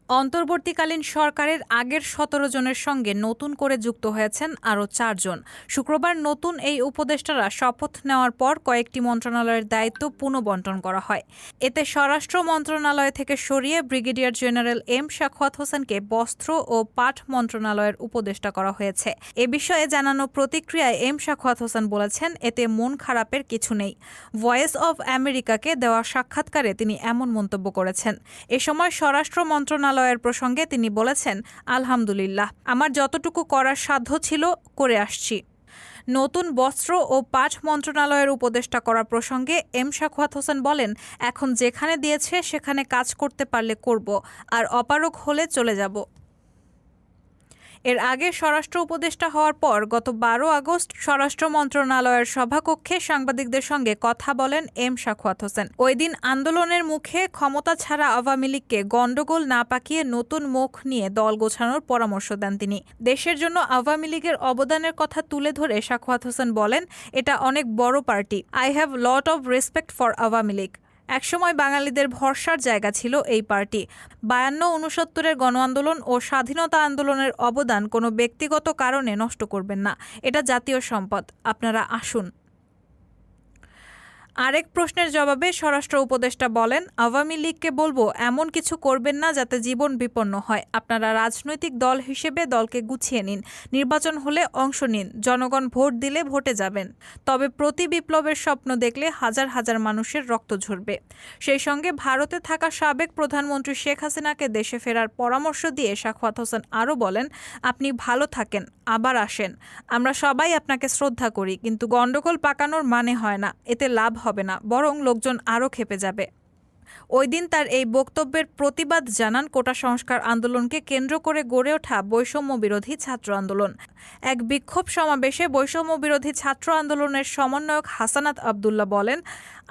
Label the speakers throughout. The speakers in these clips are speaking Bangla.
Speaker 1: অন্তর্বর্তীকালীন সরকারের আগের ১৭ জনের সঙ্গে নতুন করে যুক্ত হয়েছেন আরও ৪ জন। শুক্রবার নতুন এই উপদেষ্টারা শপথ নেওয়ার পর কয়েকটি মন্ত্রণালয়ের দায়িত্ব পুনঃবণ্টন করা হয়। এতে স্বরাষ্ট্র মন্ত্রণালয় থেকে সরিয়ে ব্রিগেডিয়ার জেনারেল এম সাখাওয়াত হোসেনকে বস্ত্র ও পাট মন্ত্রণালয়ের উপদেষ্টা করা হয়েছে। এ বিষয়ে জানানো প্রতিক্রিয়ায় এম সাখাওয়াত হোসেন বলেছেন, এতে মন খারাপের কিছু নেই। ভয়েস অব আমেরিকাকে দেওয়া সাক্ষাৎকারে তিনি এমন মন্তব্য করেছেন। এ সময় স্বরাষ্ট্র মন্ত্রণালয়ের প্রসঙ্গে তিনি বলেছেন, আলহামদুলিল্লাহ, আমার যতটুকু করার সাধ্য ছিল করে আসছি। নতুন বস্ত্র ও পাট মন্ত্রণালয়ের উপদেষ্টা করার প্রসঙ্গে এম সাখাওয়াত হোসেন বলেন, এখন যেখানে দিয়েছে সেখানে কাজ করতে পারলে করব, আর অপারগ হলে চলে যাব। এর আগে স্বরাষ্ট্র উপদেষ্টা হওয়ার পর গত ১২ আগস্ট স্বরাষ্ট্র মন্ত্রণালয়ের সভাকক্ষে সাংবাদিকদের সঙ্গে কথা বলেন এম সাখাওয়াত হোসেন। ওই দিন আন্দোলনের মুখে ক্ষমতা ছাড়া আওয়ামী লীগকে গণ্ডগোল না পাকিয়ে নতুন মুখ নিয়ে দল গোছানোর পরামর্শ দেন তিনি। দেশের জন্য আওয়ামী লীগের অবদানের কথা তুলে ধরে সাখাওয়াত হোসেন বলেন, এটা অনেক বড় party. I have lot of respect for Awami League. একসময় বাঙালিদের ভরসার জায়গা ছিল এই পার্টি। ৫২-৬৯-এর গণ আন্দোলন ও স্বাধীনতা আন্দোলনের অবদান কোনো ব্যক্তিগত কারণে নষ্ট করবেন না। এটা জাতীয় সম্পদ। আপনারা আসুন। আরেক প্রশ্নের জবাবে স্বরাষ্ট্র উপদেষ্টা বলেন, আওয়ামী লীগকে বলবো, এমন কিছু করবেন না যাতে জীবন বিপন্ন হয়। আপনারা রাজনৈতিক দল হিসেবে দলকে গুছিয়ে নিন, নির্বাচন হলে অংশ নিন, জনগণ ভোট দিলে ভোটে যাবেন। তবে প্রতি বিপ্লবের স্বপ্ন দেখলে হাজার হাজার মানুষের রক্ত ঝরবে। সেই সঙ্গে ভারতে থাকা সাবেক প্রধানমন্ত্রী শেখ হাসিনাকে দেশে ফেরার পরামর্শ দিয়ে সাখাওয়াত হোসেন আরও বলেন, আপনি ভালো থাকেন, আবার আসেন। আমরা সবাই আপনাকে শ্রদ্ধা করি, কিন্তু গণ্ডগোল পাকানোর মানে হয় না, এতে লাভ হবে না, বরং লোকজন আরও ক্ষেপে যাবে। ওই দিন তার এই বক্তব্যের প্রতিবাদ জানান কোটা সংস্কার আন্দোলনকে কেন্দ্র করে গড়ে ওঠা বৈষম্য বিরোধী ছাত্র আন্দোলন। এক বিক্ষোভ সমাবেশে বৈষম্য বিরোধী ছাত্র আন্দোলনের সমন্বয়ক হাসানাত আবদুল্লাহ বলেন,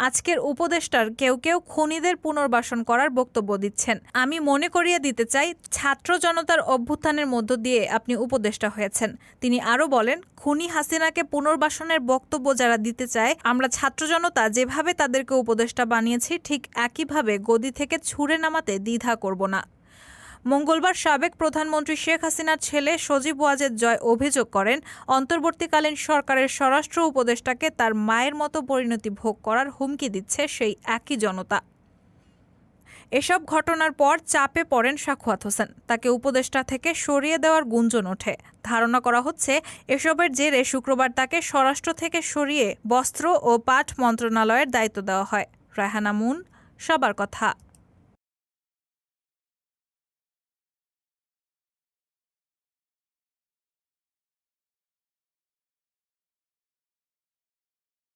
Speaker 1: আজকের উপদেষ্টার কেউ কেউ খুনিদের পুনর্বাসন করার বক্তব্য দিচ্ছেন। আমি মনে করিয়ে দিতে চাই, ছাত্র জনতার অভ্যুত্থানের মধ্য দিয়ে আপনি উপদেষ্টা হয়েছেন। তিনি আরও বলেন, খুনি হাসিনাকে পুনর্বাসনের বক্তব্য যারা দিতে চায়, আমরা ছাত্র জনতা যেভাবে তাদেরকে উপদেষ্টা বানিয়েছি ঠিক একইভাবে গদি থেকে ছুঁড়ে নামাতে দ্বিধা করব না। মঙ্গলবার সাবেক প্রধানমন্ত্রী শেখ হাসিনার ছেলে সজীব ওয়াজেদ জয় অভিযোগ করেন, অন্তর্বর্তীকালীন সরকারের স্বরাষ্ট্র উপদেষ্টাকে তার মায়ের মতো পরিণতি ভোগ করার হুমকি দিচ্ছে সেই একই জনতা। এসব ঘটনার পর চাপে পড়েন সাখাওয়াত হোসেন। তাকে উপদেষ্টা থেকে সরিয়ে দেওয়ার গুঞ্জন ওঠে। ধারণা করা হচ্ছে, এসবের জেরে শুক্রবার তাকে স্বরাষ্ট্র থেকে সরিয়ে বস্ত্র ও পাট মন্ত্রণালয়ের দায়িত্ব দেওয়া হয়। রায়হানা মুন, সবার কথা।